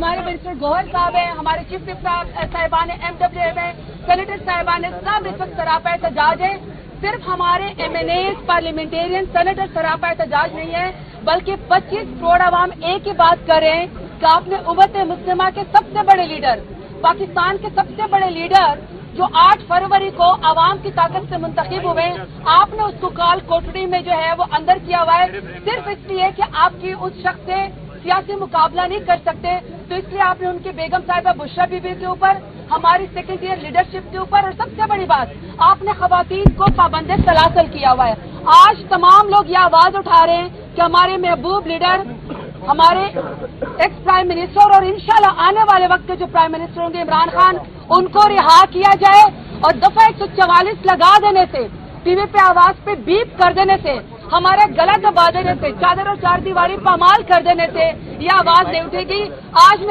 ہمارے منسٹر گوہر صاحب ہیں, ہمارے چیف وپ صاحبان MWM ہیں, سینیٹر صاحبان سب اس وقت سراپا احتجاج ہیں. صرف ہمارے MNAs پارلیمنٹیرین سینیٹر سراپا احتجاج نہیں ہے, بلکہ 25 کروڑ عوام ایک ہی بات کر رہے ہیں کہ آپ نے امت مسلمہ کے سب سے بڑے لیڈر, پاکستان کے سب سے بڑے لیڈر جو 8 فروری کو عوام کی طاقت سے منتخب ہوئے, آپ نے اس کو کال کوٹڑی میں جو ہے وہ اندر کیا ہوا ہے صرف اس لیے کہ آپ کی اس شخص سے سیاسی مقابلہ نہیں کر سکتے. تو اس لیے آپ نے ان کی بیگم صاحبہ بشرا بی بی کے اوپر, ہماری سیکنڈ ایئر لیڈرشپ کے اوپر, اور سب سے بڑی بات آپ نے خواتین کو پابند سلاسل کیا ہوا ہے. آج تمام لوگ یہ آواز اٹھا رہے ہیں کہ ہمارے محبوب لیڈر, ہمارے ایکس پرائم منسٹر اور انشاءاللہ آنے والے وقت کے جو پرائم منسٹر ہوں گے عمران خان, ان کو رہا کیا جائے. اور دفعہ 144 لگا دینے سے, ٹی وی پہ آواز پہ بیپ کر دینے سے, ہمارا گلا دبا دینے سے, چادر اور چار دیواری پامال کر دینے سے یہ آواز نہیں اٹھے گی. آج